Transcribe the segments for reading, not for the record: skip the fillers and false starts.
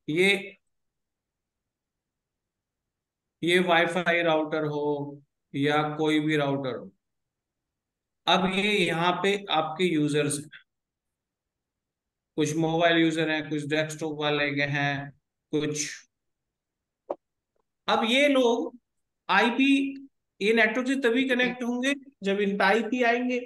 ये ये wifi router हो या कोई भी राउटर हो, अब ये यहाँ पे आपके यूजर्स हैं। कुछ मोबाइल यूजर हैं, कुछ डेस्कटॉप वाले के हैं, कुछ। अब ये लोग आईपी, ये नेटवर्क से तभी कनेक्ट होंगे जब इन पे आईपी आएंगे।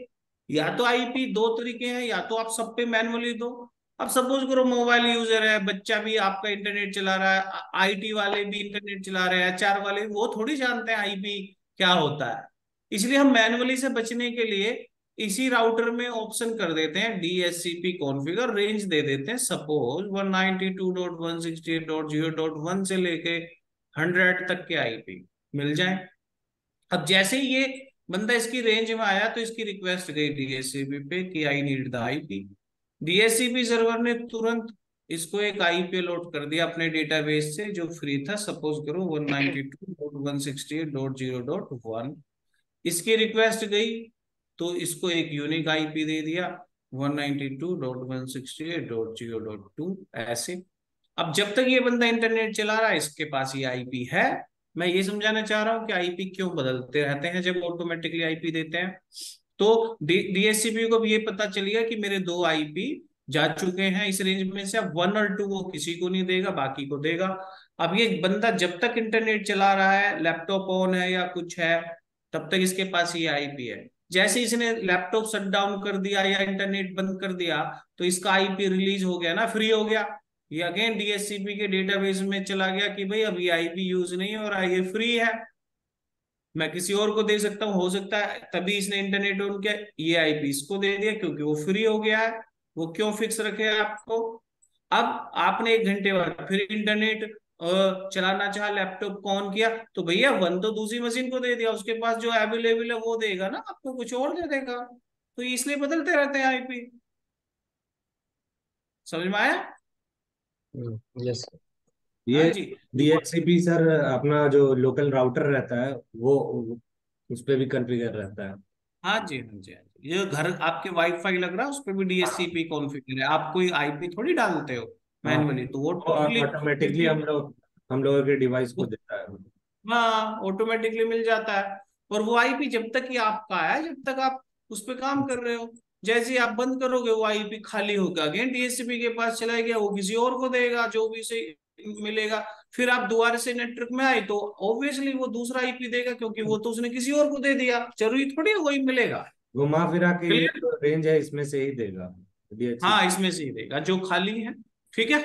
या तो आईपी दो तरीके हैं, या तो आप सब पे मैनुअली दो। अब सपोज करो मोबाइल यूजर है, बच्चा भी आपका इंटरनेट चला रहा है, आईटी वाले भी इंटरनेट चला रहे हैं, एचआर वाले भी, वो थोड़ी जानते हैं आईपी क्या होता है। इसलिए हम मैनुअली से बचने के लिए इसी राउटर में ऑप्शन कर देते हैं डीएचसीपी कॉन्फ़िगर, रेंज दे देते हैं सपोज 192.168.0.1 से लेके 100 तक के आईपी मिल जाए। अब जैसे ही ये बंदा इसकी रेंज में आया तो इसकी रिक्वेस्ट गई डीएचसीपी पे कि I need the IP. DHCP server ने तुरंत इसको एक आईपी लोड कर दिया अपने डेटाबेस से जो फ्री था, सपोज करो 192.168.0.1। इसकी रिक्वेस्ट गई तो इसको एक यूनिक आईपी दे दिया 192.168.0.2 ऐसे। अब जब तक ये बंदा इंटरनेट चला रहा है इसके पास ये आईपी है। मैं ये समझाना चाह रहा हूँ कि आईपी क्यों बदलते रहते हैं जब ऑटोमेटिकली आईपी देते हैं। तो डीएचसीपी को भी ये पता चल गया कि मेरे दो आईपी जा चुके हैं इस रेंज में से, अब वन और टू वो किसी को नहीं देगा, बाकी को देगा। अब ये बंदा जब तक इंटरनेट चला रहा है, लैपटॉप ऑन है या कुछ है, तब तक इसके पास ये आईपी है। जैसे इसने लैपटॉप शट डाउन कर दिया या इंटरनेट बंद कर दिया तो इसका आईपी रिलीज हो गया ना, फ्री हो गया। ये अगेन डीएचसीपी के डेटाबेस में चला गया कि भाई अब ये आईपी यूज नहीं हो रहा है, ये फ्री है, मैं किसी और को दे सकता हूँ। हो सकता है तभी इसने इंटरनेट ऑन किया, ये आईपी इसको दे दिया क्योंकि वो फ्री हो गया है। वो क्यों फिक्स रखे आपको। अब आपने 1 घंटे बाद फिर इंटरनेट चलाना चाहा, लैपटॉप को ऑन किया, तो भैया वन तो दूसरी मशीन को दे दिया, उसके पास जो अवेलेबल है वो देगा ना, आपको कुछ और दे देगा। तो इसलिए बदलते रहते हैं आईपी। समझ में आया। यस। हाँ ये जी। डीएचसीपी सर अपना जो लोकल राउटर रहता है वो उस पे भी कॉन्फ़िगर रहता है। हाँ जी, हाँ जी, हाँ जी, ये घर आपके वाईफाई लग रहा है उस पर भी डीएचसीपी कॉन्फ़िगर है, आप कोई आईपी थोड़ी डालते हो हाँ, मैन्युअली, तो वो वो ऑटोमेटिकली ऑटोमेटिकली हम लोगों के डिवाइस को देता है। हाँ ऑटोमेटिकली मिल जाता है। और वो आईपी जब तक ही आपका है, जब तक आप उस पर काम कर रहे हो, जैसे ही आप बंद करोगे वो आईपी खाली होगा, अगेन डीएचसीपी के पास चला गया, वो किसी और को देगा जो भी से मिलेगा। फिर आप दोबारा से नेटवर्क में आए तो ऑब्वियसली वो दूसरा आईपी देगा, क्योंकि वो तो उसने किसी और को दे दिया, जरूरी थोड़ी है वही मिलेगा। घुमा फिरा के ये क्लियर। जो रेंज है इसमें से ही देगा डीएचसीपी। हाँ इसमें से ही देगा जो खाली है। ठीक है।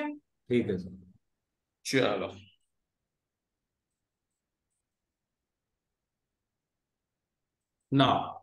ठीक है सर। चलो ना,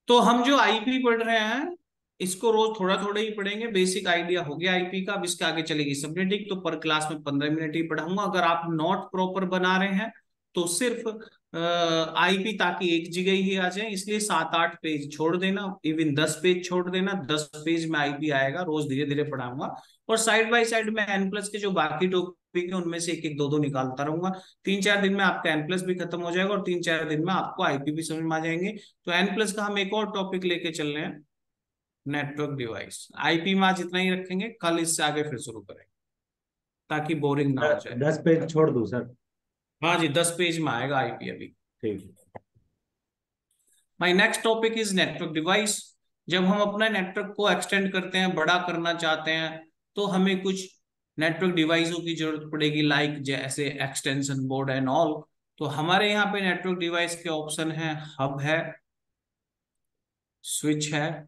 तो हम जो आईपी पढ़ रहे हैं इसको रोज थोड़ा थोड़ा ही पढ़ेंगे, बेसिक आइडिया हो गया आईपी का। अब इसके आगे चलेगी सब्जेक्टिव, तो पर क्लास में 15 मिनट ही पढ़ाऊंगा। अगर आप नोट प्रॉपर बना रहे हैं तो सिर्फ आईपी ताकि एक जगह ही आ जाए, इसलिए 7-8 पेज छोड़ देना, इवन 10 पेज छोड़ देना, 10 पेज में आईपी आएगा, रोज धीरे धीरे पढ़ाऊंगा। और साइड बाय साइड में एन प्लस के जो बाकी टॉपिक है उनमें से एक एक दो दो निकालता रहूंगा। 3-4 दिन में आपका एन प्लस भी खत्म हो जाएगा और 3-4 दिन में आपको आईपी भी समझ में आ जाएंगे। तो एन प्लस का हम एक और टॉपिक लेके चल रहे हैं, नेटवर्क डिवाइस। आईपी में आज इतना ही रखेंगे, कल इससे आगे फिर शुरू करेंगे ताकि बोरिंग ना हो जाए। 10 पेज छोड़ दूं सर? हाँ जी, 10 पेज में आएगा आईपी अभी। ठीक है। My next topic is network device. जब हम अपना नेटवर्क को एक्सटेंड करते हैं, बड़ा करना चाहते हैं, तो हमें कुछ नेटवर्क डिवाइसों की जरूरत पड़ेगी, लाइक जैसे एक्सटेंशन बोर्ड एंड ऑल। तो हमारे यहाँ पे नेटवर्क डिवाइस के ऑप्शन है, हब है, स्विच है,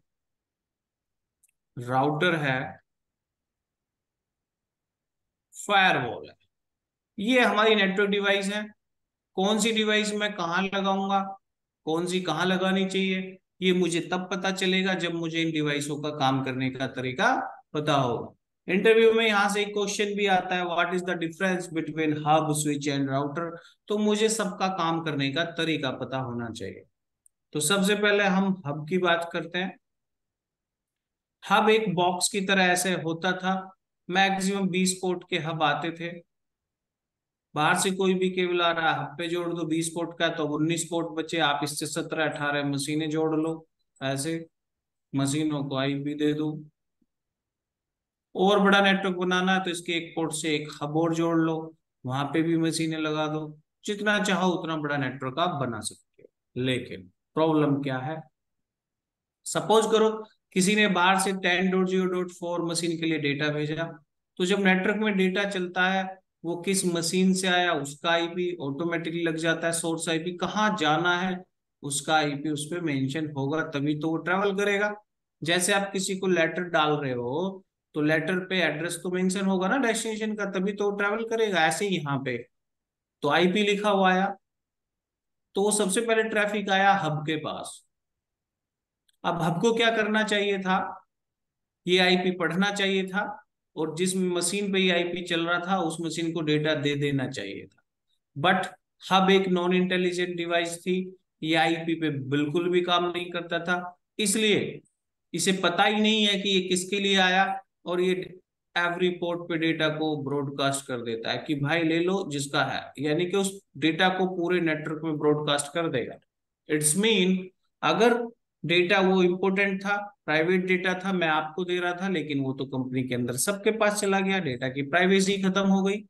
राउटर है, फायरवॉल है। ये हमारी नेटवर्क डिवाइस है। कौन सी डिवाइस मैं कहाँ लगाऊंगा, कौन सी कहाँ लगानी चाहिए, ये मुझे तब पता चलेगा जब मुझे इन डिवाइसों का काम करने का तरीका पता होगा। इंटरव्यू में यहाँ से एक क्वेश्चन भी आता है, what is the difference between hub switch and router. तो मुझे सबका काम करने का तरीका पता होना चाहिए। तो सबसे पहले हम हब की बात करते हैं। हब एक बॉक्स की तरह ऐसे होता था, मैक्सिमम 20 पोर्ट के हब आते थे। बाहर से कोई भी केबल आ रहा है, हब पे जोड़ दो, 20 पोर्ट का, तो 19 पोर्ट बचे, आप इससे 17-18 मशीनें जोड़ लो। ऐसे मशीनों को आईपी दे दो। और बड़ा नेटवर्क बनाना है तो इसके एक पोर्ट से एक हब और जोड़ लो, वहां पे भी मशीनें लगा दो, जितना चाहो उतना बड़ा नेटवर्क आप बना सकते हो। लेकिन प्रॉब्लम क्या है, सपोज करो किसी ने बाहर से 10.0.4 मशीन के लिए डेटा भेजा, तो जब नेटवर्क में डेटा चलता है, वो किस मशीन से आया उसका आईपी ऑटोमेटिकली लग जाता है, सोर्स आईपी कहाँ जाना है उसका आईपी उस पर मेंशन होगा, तभी तो वो ट्रेवल करेगा। जैसे आप किसी को लेटर डाल रहे हो तो लेटर पे एड्रेस तो मेंशन होगा ना डेस्टिनेशन का, तभी तो वो ट्रेवल करेगा। ऐसे ही यहाँ पे तो आईपी लिखा हुआ आया, तो वो सबसे पहले ट्रैफिक आया हब के पास। अब हब को क्या करना चाहिए था, ये आईपी पढ़ना चाहिए था, और जिस मशीन पे ये आईपी चल रहा था उस मशीन को डेटा दे देना चाहिए था। बट हब एक नॉन इंटेलिजेंट डिवाइस थी, ये आईपी पे बिल्कुल भी काम नहीं करता था, इसलिए इसे पता ही नहीं है कि ये किसके लिए आया, और ये एवरी पोर्ट पे डेटा को ब्रॉडकास्ट कर देता है कि भाई ले लो जिसका है, यानी कि उस डेटा को पूरे नेटवर्क में ब्रॉडकास्ट कर देगा। इट्स मीन, अगर डेटा वो इम्पोर्टेंट था, प्राइवेट डेटा था, मैं आपको दे रहा था, लेकिन वो तो कंपनी के अंदर सबके पास चला गया, डेटा की प्राइवेसी खत्म हो गई।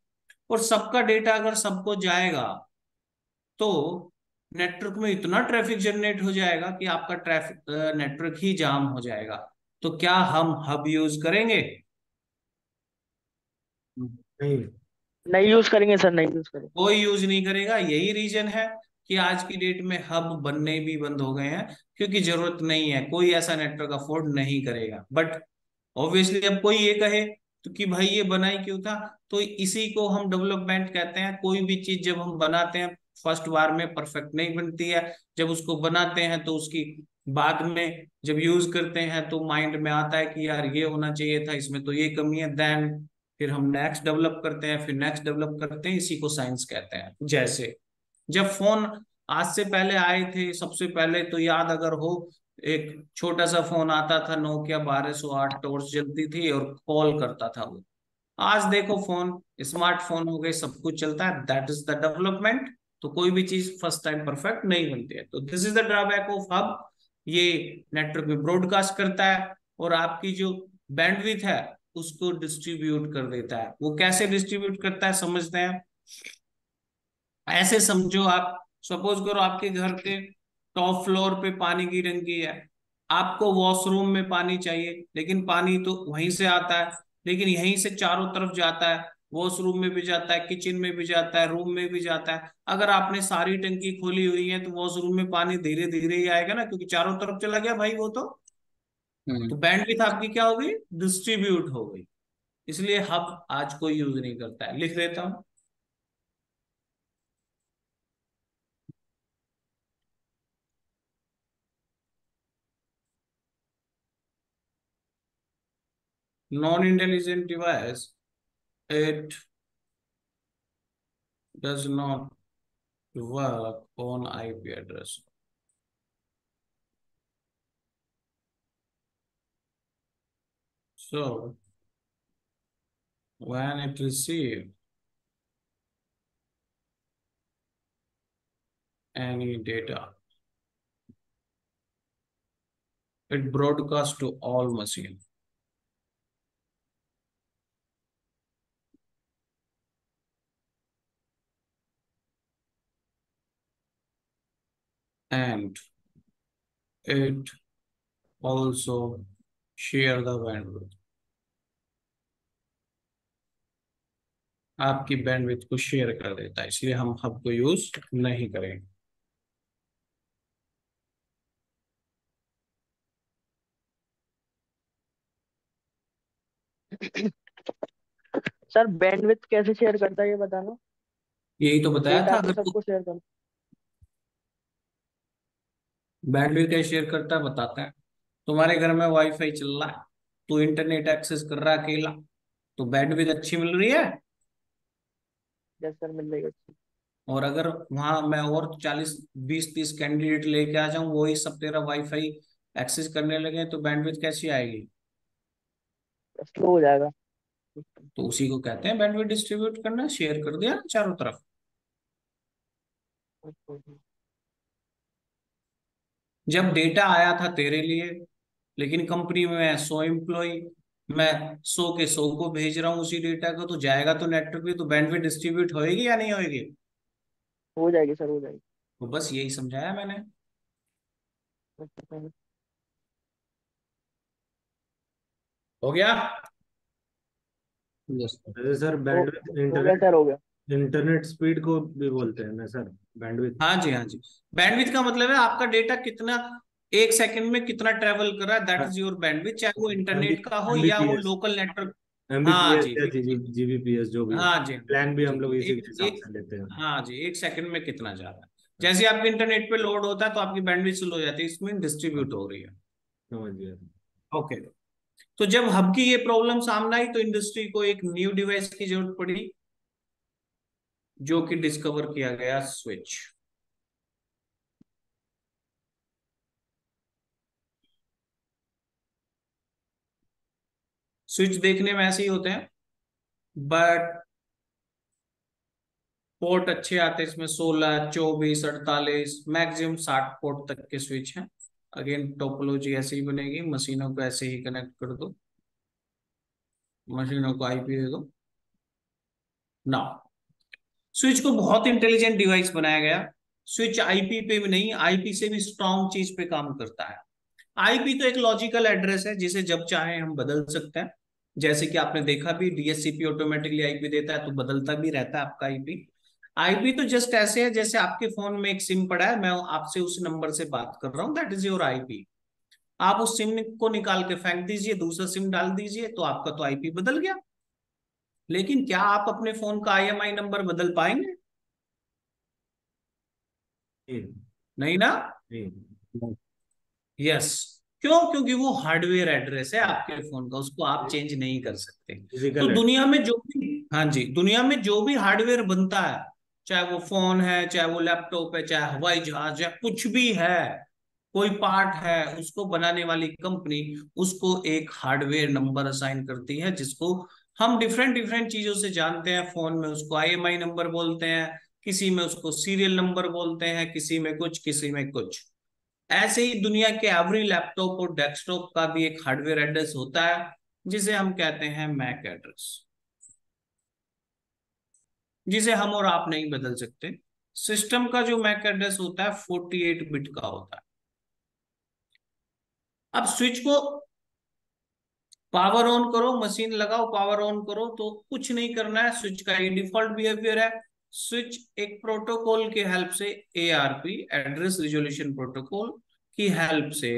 और सबका डेटा अगर सबको जाएगा तो नेटवर्क में इतना ट्रैफिक जनरेट हो जाएगा कि आपका ट्रैफिक नेटवर्क ही जाम हो जाएगा। तो क्या हम हब यूज करेंगे? नहीं। नहीं यूज करेंगे सर, नहीं यूज करेंगे। कोई यूज नहीं करेगा। यही रीजन है कि आज की डेट में हब बनने भी बंद हो गए हैं, क्योंकि जरूरत नहीं है, कोई ऐसा नेटवर्क अफोर्ड नहीं करेगा। बट ऑब्वियसली अब कोई ये कहे तो कि भाई ये बनाई क्यों था, तो इसी को हम डेवलपमेंट कहते हैं। कोई भी चीज जब हम बनाते हैं फर्स्ट बार में परफेक्ट नहीं बनती है, जब उसको बनाते हैं तो उसकी बाद में जब यूज करते हैं तो माइंड में आता है कि यार ये होना चाहिए था, इसमें तो ये कमी है, देन फिर हम नेक्स्ट डेवलप करते हैं, फिर नेक्स्ट डेवलप करते हैं, इसी को साइंस कहते हैं। जैसे जब फोन आज से पहले आए थे, सबसे पहले तो याद अगर हो, एक छोटा सा फोन आता था नोकिया 1208, टॉर्च जलती थी और कॉल करता था वो। आज देखो फोन स्मार्टफोन हो गए, सब कुछ चलता है, दैट इज द डेवलपमेंट। तो कोई भी चीज फर्स्ट टाइम परफेक्ट नहीं बनती है, तो this is the drawback of hub. ये नेटवर्क में ब्रॉडकास्ट करता है और आपकी जो बैंडविड्थ है उसको डिस्ट्रीब्यूट कर देता है। वो कैसे डिस्ट्रीब्यूट करता है समझते हैं? ऐसे समझो, आप सपोज करो आपके घर के टॉप फ्लोर पे पानी की टंकी है, आपको वॉशरूम में पानी चाहिए, लेकिन पानी तो वहीं से आता है, लेकिन यहीं से चारों तरफ जाता है, वॉशरूम में भी जाता है, किचन में भी जाता है, रूम में भी जाता है। अगर आपने सारी टंकी खोली हुई है तो वॉशरूम में पानी धीरे धीरे ही आएगा ना, क्योंकि चारों तरफ चला गया भाई वो तो हम्म। बैंडविड्थ आपकी क्या हो गई, डिस्ट्रीब्यूट हो गई। इसलिए हब आज कोई यूज नहीं करता है, लिख देता हूं। Non intelligent device, it does not work on IP address. So when it receives any data, it broadcasts to all machines, and it also share the bandwidth। आपकी बैंडविड्थ को शेयर कर देता है, इसलिए हम हब को यूज नहीं करेंगे। सर बैंडविड्थ कैसे शेयर करता है ये बताना। यही तो बताया था। डेटा तो अगर तो सबको शेयर कर। बैंडविड्थ कैसे शेयर करता है बताते हैं। तुम्हारे घर में वाईफाई चल रहा है, तू इंटरनेट एक्सेस कर रहा है अकेला, तो बैंडविड्थ अच्छी मिल रही है। यस सर, मिल जाएगा। और अगर वहां मैं और 40 20 30 कैंडिडेट लेके आ जाऊं, वही सब तेरा वाईफाई एक्सेस करने लगे, तो बैंडविड्थ कैसी आएगी? स्लो हो जाएगा। तो उसी को कहते हैं बैंडविड्थ डिस्ट्रीब्यूट करना, शेयर कर दिया ना चारों तरफ। जब डेटा आया था तेरे लिए, लेकिन कंपनी में है 100 एम्प्लॉय, मैं 100 के 100 को भेज रहा हूँ उसी डेटा को, तो जाएगा तो नेटवर्क पे, तो बैंडविड्थ डिस्ट्रीब्यूट होएगी या नहीं होएगी? हो जाएगी सर, हो जाएगी। तो बस यही समझाया मैंने। अच्छा सर। हो गया? यस जैसे सर हो बैंडविड्थ हो गया इंटरनेट, सर, हो गया। इंटरनेट स्पीड को भी बोलते हैं ना सर, बैंडविड्थ। हाँ जी, हाँ जी। बैंडविड्थ का मतलब है आपका डेटा कितना, 1 सेकंड में कितना ट्रेवल कर रहा है, दैट इज योर बैंडविड्थ, चाहे वो एमबी इंटरनेट का हो या वो एमबीपीएस, लोकल नेटवर्क। हाँ एमबीपीएस जी, या बिल्कुल। जीबीपीएस जो भी हो, हाँ जी, प्लान भी जी हम लोग जी। इसी एक के हिसाब एक से लेते हैं। हाँ जी, 1 सेकंड में कितना जा रहा है। जैसे आपके इंटरनेट पे लोड होता है तो आपकी बैंडविड्थ स्लो हो जाती है, इसमें हाँ, डिस्ट्रीब्यूट हो रही है। समझ गया। ओके। तो जब हब की ये प्रॉब्लम सामने आई तो इंडस्ट्री को एक न्यू डिवाइस की जरूरत पड़ी, जो कि डिस्कवर किया गया, स्विच। स्विच देखने में ऐसे ही होते हैं, बट पोर्ट अच्छे आते हैं इसमें, 16, 24, 48, मैक्सिमम 60 पोर्ट तक के स्विच हैं। अगेन टोपोलॉजी ऐसे ही बनेगी, मशीनों को ऐसे ही कनेक्ट कर दो, मशीनों को आईपी दे दो ना। स्विच को बहुत इंटेलिजेंट डिवाइस बनाया गया। स्विच आईपी पे भी नहीं, आईपी से भी स्ट्रांग चीज पे काम करता है। आईपी तो एक लॉजिकल एड्रेस है जिसे जब चाहे हम बदल सकते हैं। जैसे कि आपने देखा भी, डीएससीपी ऑटोमेटिकली आईपी देता है तो बदलता भी रहता है आपका आईपी। आईपी तो जस्ट ऐसे है जैसे आपके फोन में एक सिम पड़ा है, मैं आपसे उस नंबर से बात कर रहा हूँ, दैट इज योर आईपी। आप उस सिम को निकाल के फेंक दीजिए, दूसरा सिम डाल दीजिए, तो आपका तो आईपी बदल गया। लेकिन क्या आप अपने फोन का आईएमआई नंबर बदल पाएंगे? नहीं, नहीं ना। नहीं, यस। क्यों? क्योंकि वो हार्डवेयर एड्रेस है आपके फोन का, उसको आप चेंज नहीं कर सकते। तो फिजिकल है। दुनिया में जो भी, हाँ जी, दुनिया में जो भी हार्डवेयर बनता है, चाहे वो फोन है, चाहे वो लैपटॉप है, चाहे हवाई जहाज है, कुछ भी है, कोई पार्ट है, उसको बनाने वाली कंपनी उसको एक हार्डवेयर नंबर असाइन करती है, जिसको हम डिफरेंट डिफरेंट चीजों से जानते हैं। फोन में उसको आईएमआई नंबर बोलते हैं, किसी में उसको सीरियल नंबर बोलते हैं, किसी में कुछ, किसी में कुछ। ऐसे ही दुनिया के एवरी लैपटॉप और डेस्कटॉप का भी एक हार्डवेयर एड्रेस होता है, जिसे हम कहते हैं मैक एड्रेस, जिसे हम और आप नहीं बदल सकते। सिस्टम का जो मैक एड्रेस होता है 48 बिट का होता है। अब स्विच को पावर ऑन करो, मशीन लगाओ, पावर ऑन करो, तो कुछ नहीं करना है, स्विच का ये डिफॉल्ट बिहेवियर है। स्विच एक प्रोटोकॉल की हेल्प से, एआरपी, एड्रेस रिजोल्यूशन प्रोटोकॉल की हेल्प से,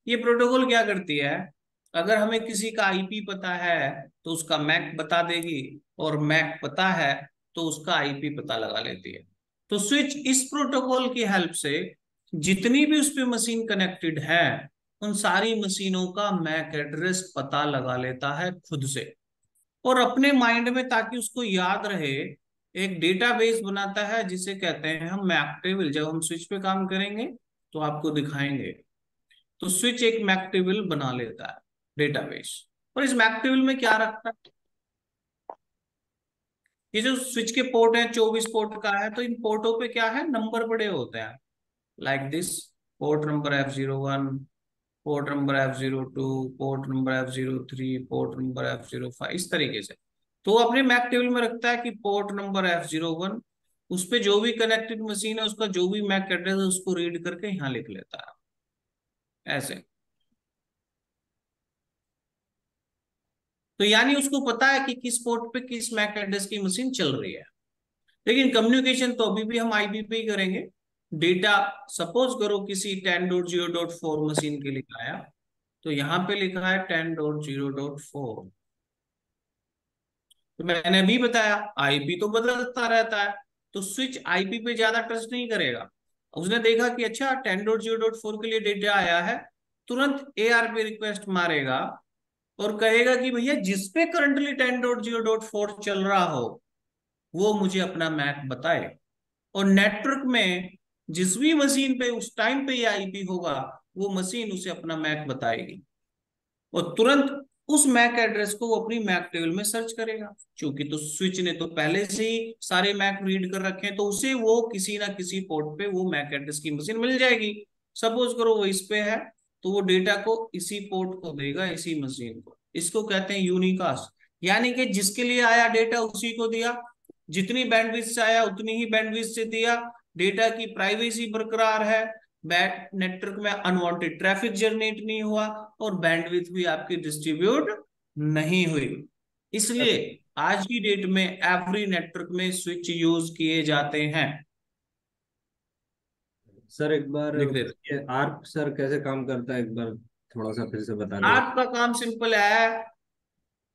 ये प्रोटोकॉल क्या करती है, अगर हमें किसी का आईपी पता है तो उसका मैक बता देगी, और मैक पता है तो उसका आईपी पता लगा लेती है। तो स्विच इस प्रोटोकॉल की हेल्प से जितनी भी उस पे मशीन कनेक्टेड है, उन सारी मशीनों का मैक एड्रेस पता लगा लेता है खुद से, और अपने माइंड में, ताकि उसको याद रहे, एक डेटाबेस बनाता है जिसे कहते हैं हम मैक टेबल। जब हम स्विच पे काम करेंगे तो आपको दिखाएंगे। तो स्विच एक मैक टेबल बना लेता है, डेटाबेस। और इस मैक टेबल में क्या रखता है, ये जो स्विच के पोर्ट हैं, 24 पोर्ट का है, तो इन पोर्टों पे क्या है, नंबर बड़े होते हैं, like this, port number F01, port number F02, port number F03, port number F05, इस तरीके से। तो वो अपने मैक टेबल में रखता है कि पोर्ट नंबर F01, उस पे जो भी कनेक्टेड मशीन है उसका जो भी मैक एड्रेस है उसको रीड करके यहाँ लिख लेता है, ऐसे। तो यानी उसको पता है कि किस पोर्ट पे किस मैक एड्रेस की मशीन चल रही है। लेकिन कम्युनिकेशन तो अभी भी हम आईपी पे ही करेंगे। डेटा सपोज करो किसी 10.0.4 मशीन के लिए आया, तो यहाँ पे लिखा है 10.0.4। तो मैंने भी बताया आईपी तो बदलता रहता है, तो स्विच आईपी पे ज्यादा ट्रस्ट नहीं करेगा। उसने देखा कि अच्छा 10.0.4 के लिए डेटा आया है, तुरंत एआरपी रिक्वेस्ट मारेगा और कहेगा कि भैया जिस पे करंटली 10.0.4 चल रहा हो वो मुझे अपना मैक बताए। और नेटवर्क में जिस भी मशीन पे उस टाइम पे ये आईपी होगा, वो मशीन उसे अपना मैक बताएगी, और तुरंत उस मैक एड्रेस को वो अपनी मैक टेबल में सर्च करेगा। क्योंकि तो स्विच ने तो पहले से ही सारे मैक रीड कर रखे हैं, तो उसे वो किसी ना किसी पोर्ट पे वो मैक एड्रेस की मशीन मिल जाएगी। सपोज करो वो इस पे है, तो वो डेटा को इसी पोर्ट को देगा, इसी मशीन को। इसको कहते हैं यूनिकास्ट। यानी कि जिसके लिए आया डेटा उसी को दिया, जितनी बैंडविड्थ से आया उतनी ही बैंडविड्थ से दिया, डेटा की प्राइवेसी बरकरार है, बैट नेटवर्क में अनवांटेड ट्रैफिक जनरेट नहीं हुआ, और बैंडविड्थ भी आपकी डिस्ट्रीब्यूट नहीं हुई। इसलिए आज की डेट में एवरी नेटवर्क में स्विच यूज किए जाते हैं। सर एक बार लिख देते। ये आर्क सर कैसे काम करता है, एक बार थोड़ा सा फिर से बता देगा। आपका काम सिंपल है।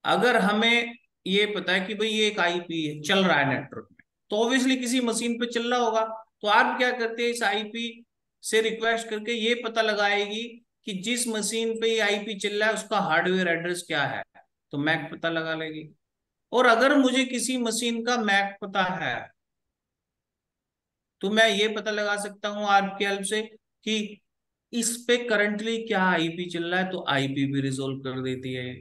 अगर हमें ये पता है कि भाई ये एक आईपी चल रहा है नेटवर्क में, तो ऑब्वियसली किसी मशीन पे चल रहा होगा। तो आप क्या करते हैं, इस आईपी से रिक्वेस्ट करके ये पता लगाएगी कि जिस मशीन पे ये आईपी चल रहा है उसका हार्डवेयर एड्रेस क्या है, तो मैक पता लगा लेगी। और अगर मुझे किसी मशीन का मैक पता है, तो मैं ये पता लगा सकता हूँ आपकी हेल्प से कि इस पे करंटली क्या आईपी चल रहा है, तो आईपी भी रिजोल्व कर देती है।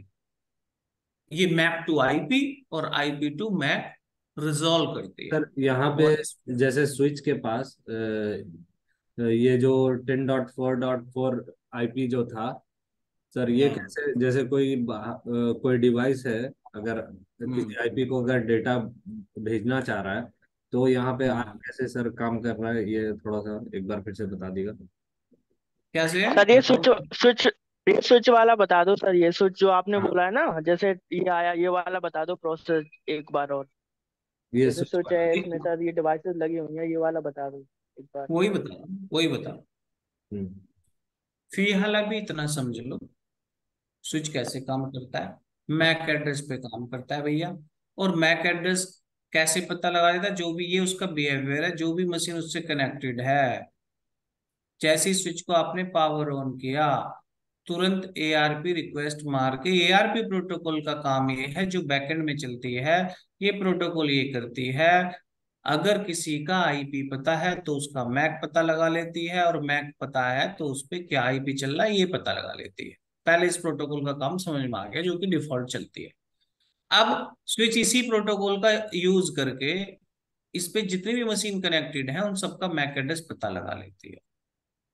ये मैप टू आईपी और आईपी टू मैप रिजॉल्व करती है। सर यहाँ पे बहुत जैसे स्विच के पास ये जो 10.4.4 आईपी जो था, सर ये हम्म कैसे, जैसे कोई डिवाइस है, अगर हम्म किसी आईपी को अगर डेटा भेजना चाह रहा है, तो यहाँ पे आप हम्म। कैसे सर काम कर रहा है, ये थोड़ा सा एक बार फिर से बता दीजिएगा। कैसे है सर ये बताओ। स्विच ये स्विच वाला बता दो सर, ये स्विच जो आपने हाँ, बोला है ना, जैसे ये आया ये वाला बता दो प्रोसेस एक बार और। ये जैसे स्विच स्विच वाला। है ठीक इसमें है, सर, ये डिवाइसेस लगी हुई हैं, ये वाला बता दो एक बार। वही बता, वही बता। हम्म। फिलहाल अभी इतना समझ लो, स्विच कैसे काम करता है। मैक एड्रेस पे काम करता है भैया। और मैक एड्रेस कैसे पता लगा देता है, जो भी ये उसका बिहेवियर है, जो भी मशीन उससे कनेक्टेड है, जैसे ही स्विच को आपने पावर ऑन किया, तुरंत एआरपी रिक्वेस्ट मार के, एआरपी प्रोटोकॉल का काम ये है जो बैकएंड में चलती है, ये प्रोटोकॉल ये करती है, अगर किसी का आईपी पता है तो उसका मैक पता लगा लेती है, और मैक पता है तो उस पे क्या आईपी चल रहा है ये पता लगा लेती है। पहले इस प्रोटोकॉल का काम समझ में आ गया, जो कि डिफॉल्ट चलती है। अब स्विच इसी प्रोटोकॉल का यूज करके इस पे जितनी भी मशीन कनेक्टेड है उन सबका मैक एड्रेस पता लगा लेती है।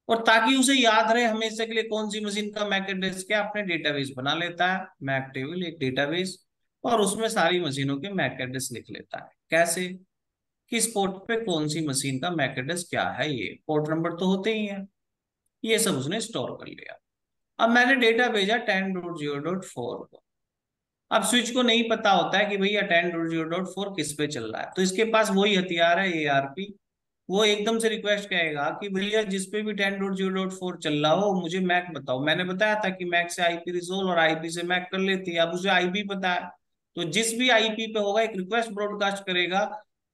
और ताकि उसे याद रहे हमेशा के लिए कौन सी मशीन का मैक एड्रेस क्या, अपने डेटाबेस बना लेता है, मैक टेबल एक डेटाबेस, और उसमें सारी मशीनों के मैक एड्रेस लिख लेता है। कैसे, किस पोर्ट पे कौन सी मशीन का मैक एड्रेस क्या है, ये पोर्ट नंबर तो होते ही है, ये सब उसने स्टोर कर लिया। अब मैंने डेटा भेजा 10.0.4 को। अब स्विच को नहीं पता होता है कि भैया 10.0.4 किस पे चल रहा है, तो इसके पास वही हथियार है एआरपी। वो एकदम से रिक्वेस्ट करेगा कि भैया जिस पे भी 10.0.4 चल रहा हो मुझे मैक बताओ। मैंने बताया था कि मैक से आईपी रिजोल्व और आईपी से मैक कर लेती है, अब उसे आईपी पता है। तो जिस भी आईपी पे होगा एक रिक्वेस्ट ब्रॉडकास्ट करेगा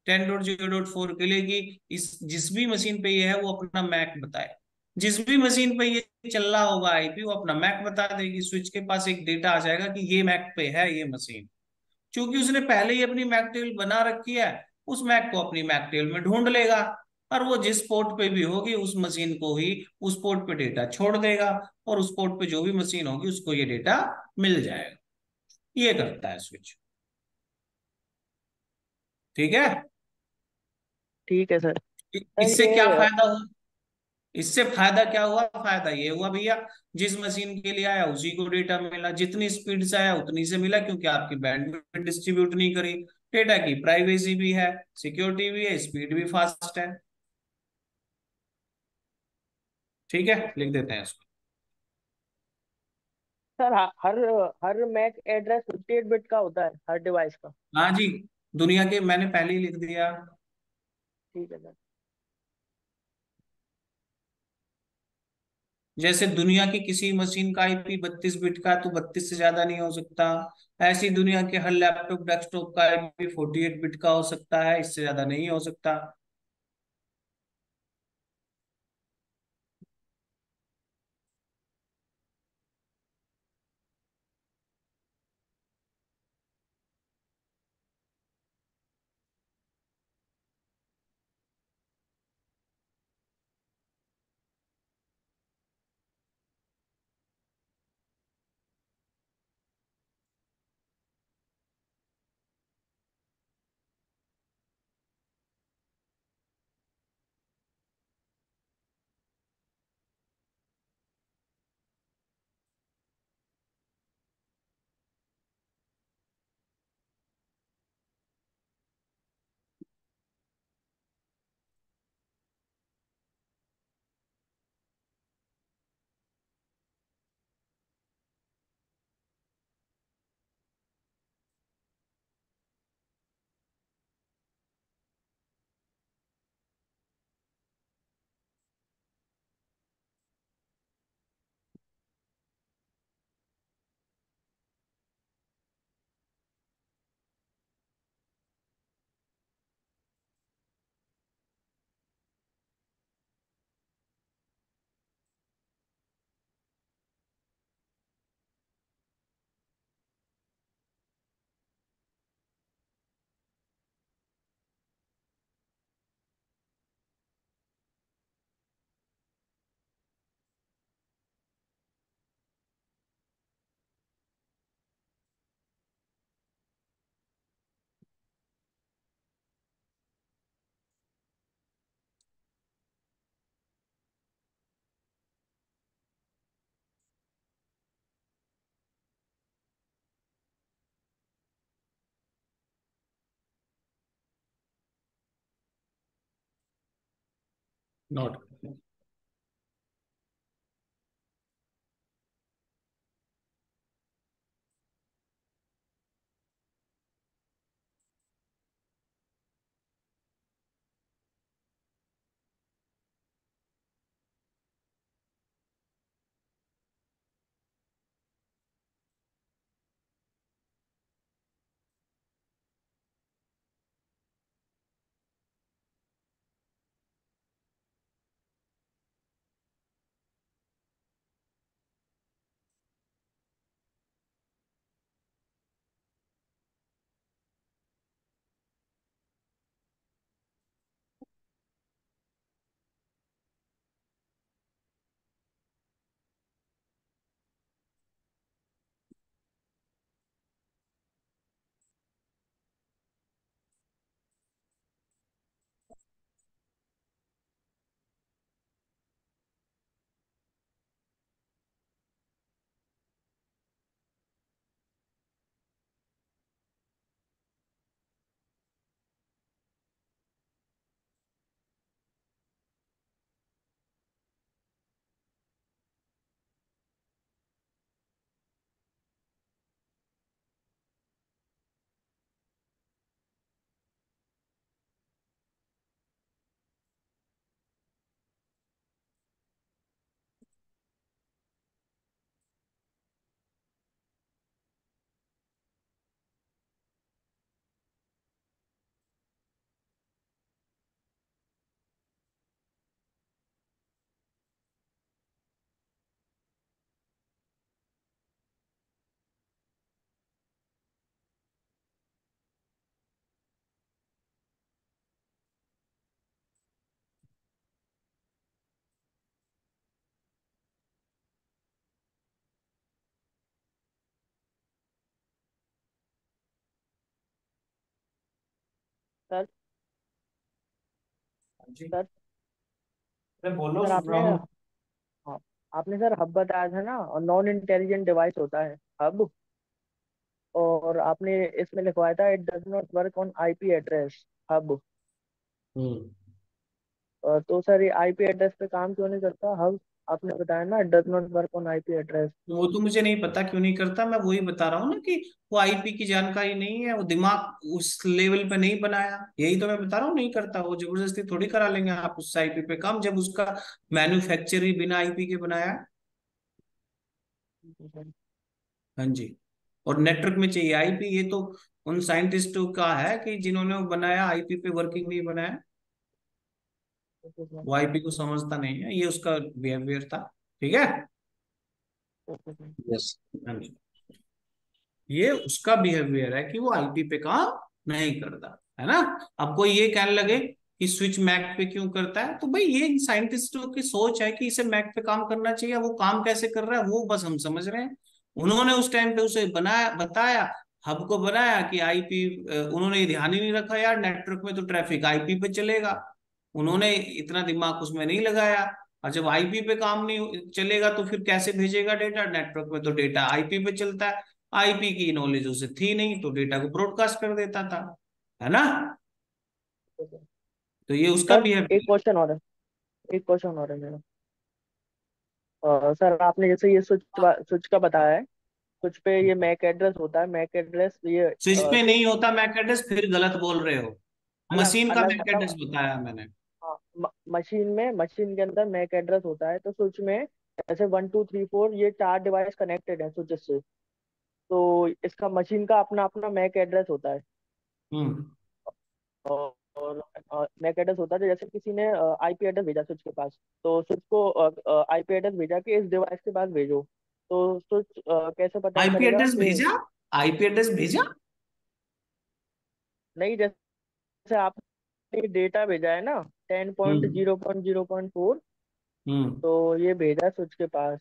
10.0.4 के लिए कि इस जिस भी मशीन पे ये है वो अपना मैक बताए। जिस भी मशीन पे ये चल रहा होगा आईपी, वो अपना मैक बता देगी। स्विच के पास एक डेटा आ जाएगा कि ये मैक पे है ये मशीन। क्योंकि उसने पहले ही अपनी मैक टेबल बना रखी है, उस मैक को अपनी मैक टेबल में ढूंढ लेगा, और वो जिस पोर्ट पे भी होगी उस मशीन को ही उस पोर्ट पे डेटा छोड़ देगा, और उस पोर्ट पे जो भी मशीन होगी उसको ये डेटा मिल जाएगा। ये करता है स्विच। ठीक है। ठीक है सर। सर इससे क्या ये फायदा हुआ, इससे फायदा क्या हुआ, फायदा ये हुआ भैया, जिस मशीन के लिए आया उसी को डेटा मिला, जितनी स्पीड से आया उतनी से मिला, क्योंकि आपकी बैंडविड्थ डिस्ट्रीब्यूट नहीं करी। डेटा की प्राइवेसी भी है, सिक्योरिटी भी है, स्पीड भी फास्ट है। ठीक है, लिख देते हैं इसको। सर हर हर मैक एड्रेस 58 बिट का होता है हर डिवाइस का। हाँ जी, दुनिया के मैंने पहले ही लिख दिया। ठीक है सर। जैसे दुनिया की किसी मशीन का आईपी 32 बिट का है, तो 32 से ज्यादा नहीं हो सकता। ऐसी दुनिया के हर लैपटॉप डेस्कटॉप का आईपी 48 बिट का हो सकता है, इससे ज्यादा नहीं हो सकता। नोट। सर। हाँ जी। सर। अरे बोलो, सर सुन रहा आपने, हूँ। हाँ, आपने सर हब बताया था ना, और नॉन इंटेलिजेंट डिवाइस होता है हब। और आपने इसमें लिखवाया था it does not work on IP address hub. हम्म। तो सर ये आईपी एड्रेस पे काम क्यों नहीं करता हब? आपने बताया ना it does not work on IP address. वो तो मुझे नहीं पता क्यों नहीं करता, मैं वही बता रहा हूँ ना कि वो आईपी की जानकारी नहीं है, वो दिमाग उस लेवल पे नहीं बनाया, यही तो मैं बता रहा हूँ, नहीं करता। वो जबरदस्ती थोड़ी करा लेंगे आप उससे आईपी पे काम, जब उसका मैन्युफैक्चर ही बिना आईपी के बनाया है। हाँ जी। और नेटवर्क में चाहिए आईपी, ये तो उन साइंटिस्टों का है कि जिन्होंने वो बनाया, आईपी पे वर्किंग नहीं बनाया। वो आईपी को समझता नहीं है, ये उसका बिहेवियर था। ठीक है। यस। हाँ जी। ये उसका बिहेवियर है कि वो आईपी पे काम नहीं करता है ना। अब कोई ये कहने लगे कि स्विच मैक पे क्यों करता है, तो भाई ये साइंटिस्टों की सोच है कि इसे मैक पे काम करना चाहिए, वो काम कैसे कर रहा है वो बस हम समझ रहे हैं। उन्होंने उस टाइम पे उसे बनाया, बताया, हब को बनाया कि आईपी, उन्होंने ये ध्यान ही नहीं रखा यार नेटवर्क में तो ट्रैफिक आईपी पे चलेगा। उन्होंने इतना दिमाग उसमें नहीं लगाया। और जब आईपी पे काम नहीं चलेगा तो फिर कैसे भेजेगा डेटा, नेटवर्क में तो डेटा आईपी पे चलता है। आईपी की नॉलेज उसे थी नहीं तो डेटा को ब्रॉडकास्ट कर देता था, है ना। तो ये उसका सर एक बिहेवियर। क्वेश्चन और है, एक क्वेश्चन और है मेरा। सर आपने जैसे ये स्विच स्विच का बताया है, स्विच पे ये मैक एड्रेस होता है, मैक एड्रेस ये स्विच पे सिर्फ नहीं होता मैक एड्रेस, फिर गलत बोल रहे हो। अलग मशीन का अलग मैक एड्रेस मतलब, बताया मैंने। हाँ, मशीन में, मशीन के अंदर मैक एड्रेस होता है, तो स्विच में जैसे 1 2 3 4 ये 4 डिवाइस कनेक्टेड है स्विच से। तो इसका मशीन का अपना अपना मैक एड्रेस होता है। हम्म। और मैक एड्रेस होता है, तो जैसे किसी ने आईपी एड्रेस भेजा स्विच के पास, तो स्विच को आईपी एड्रेस भेजा कि इस डिवाइस के पास भेजो। तो स्विच कैसे पता आईपी करेगा एड्रेस कि, भेजा, आईपी एड्रेस भेजा। नहीं, जैसे आपने डेटा भेजा है ना, ten point hmm. Zero point zero point four hmm. तो ये भेजा स्विच के पास।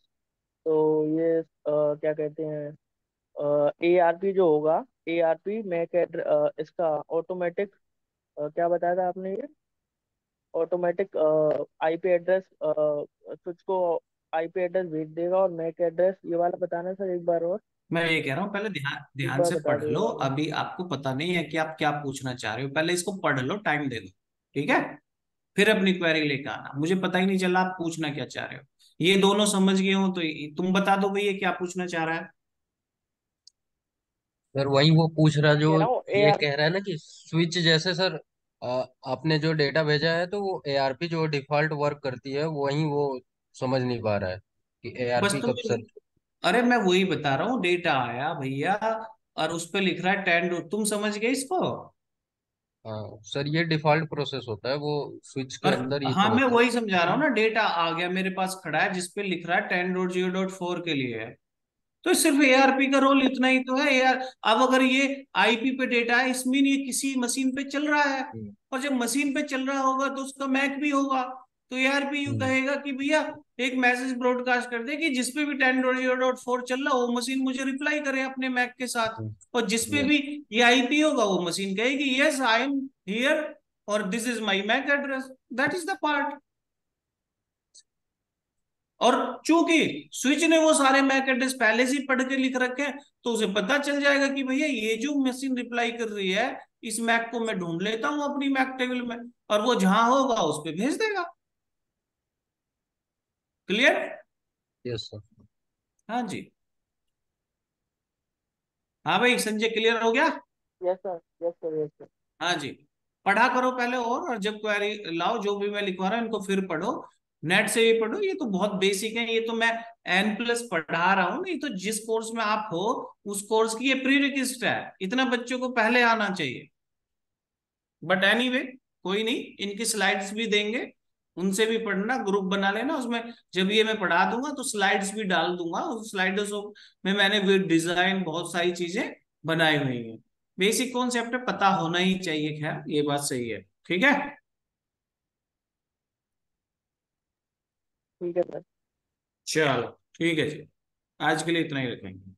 तो ये क्या कहते हैं, ए आर पी जो होगा, ए आर पी मैक इसका ऑटोमेटिक, क्या बताया था आपने ये, ऑटोमेटिक आईपी एड्रेस स्विच को आईपी एड्रेस भेज देगा। और मैक एड्रेस ये वाला बताना सर एक बार और, मैं ये कह रहा हूँ पहले ध्यान एक ध्यान बार से बता पढ़ दो ये लो, वाला। अभी आपको पता नहीं है कि आप क्या पूछना चाह रहे हो, पहले इसको पढ़ लो, टाइम दे दो। ठीक है। फिर अपनी क्वेरी लेकर आना। मुझे पता ही नहीं चला आप पूछना क्या चाह रहे हो। ये दोनों समझ गए हो तो तुम बता दो भाई ये क्या पूछना चाह रहा है। सर वही वो पूछ रहा जो कह रहा हूँ ए ये आर कह रहा है ना कि स्विच जैसे सर, आपने जो डेटा भेजा है तो वो एआरपी जो डिफॉल्ट वर्क करती है वही वो समझ नहीं पा रहा है कि बस एआरपी तुम, कब सर। अरे मैं वही बता रहा हूँ, डेटा आया भैया और उस पे लिख रहा है 10, तुम समझ गए इसको। हाँ सर, ये डिफॉल्ट प्रोसेस होता है, वो स्विच के और अंदर ही तो हाँ मैं होता है। वही समझा रहा हूँ ना, डेटा आ गया मेरे पास खड़ा है जिसपे लिख रहा है 10.0.4 के लिए है। तो सिर्फ एआरपी का रोल इतना ही तो है यार। अब अगर ये आईपी पे डेटा है, इसमें ये किसी मशीन पे चल रहा है, हम्म। और जब मशीन पे चल रहा होगा तो उसका मैक भी होगा। तो एआरपी यू हम्म। कहेगा कि भैया एक मैसेज ब्रॉडकास्ट कर दे कि जिसपे भी 10.0.4 चल रहा हो, वो मशीन मुझे रिप्लाई करे अपने मैक के साथ। और जिसपे यस। भी ये आईपी होगा, वो मशीन कहेगी यस आई एम हियर और this is my MAC address. That is the part. और चूंकि स्विच ने वो सारे मैक एड्रेस पहले से ही पढ़ के लिख रखे हैं, तो उसे पता चल जाएगा कि भैया ये जो मशीन रिप्लाई कर रही है, इस मैक को मैं ढूंढ लेता हूं अपनी मैक टेबल में, और वो जहां होगा उस पर भेज देगा। क्लियर। Yes sir. हाँ जी। हाँ भाई संजय, क्लियर हो गया। Yes sir, yes sir, yes sir. हाँ जी। पढ़ा करो पहले, और जब क्वेरी लाओ जो भी मैं लिखवा रहा हूँ इनको फिर पढ़ो। नेट से भी पढ़ो, ये तो बहुत बेसिक है, ये तो मैं N+ पढ़ा रहा हूँ, नहीं तो जिस कोर्स में आप हो उस कोर्स की ये प्री रिक्विजिट है, इतना बच्चों को पहले आना चाहिए। बट एनीवे, कोई नहीं, इनकी स्लाइड्स भी देंगे, उनसे भी पढ़ना, ग्रुप बना लेना उसमें। जब ये मैं पढ़ा दूंगा तो स्लाइड्स भी डाल दूंगा, उस स्लाइड्स में मैंने विद डिजाइन बहुत सारी चीजें बनाई हुई हैं। बेसिक कॉन्सेप्ट है, पता होना ही चाहिए, खैर ये बात सही है। ठीक है। ठीक है सर। चलो ठीक है जी, आज के लिए इतना ही रखेंगे।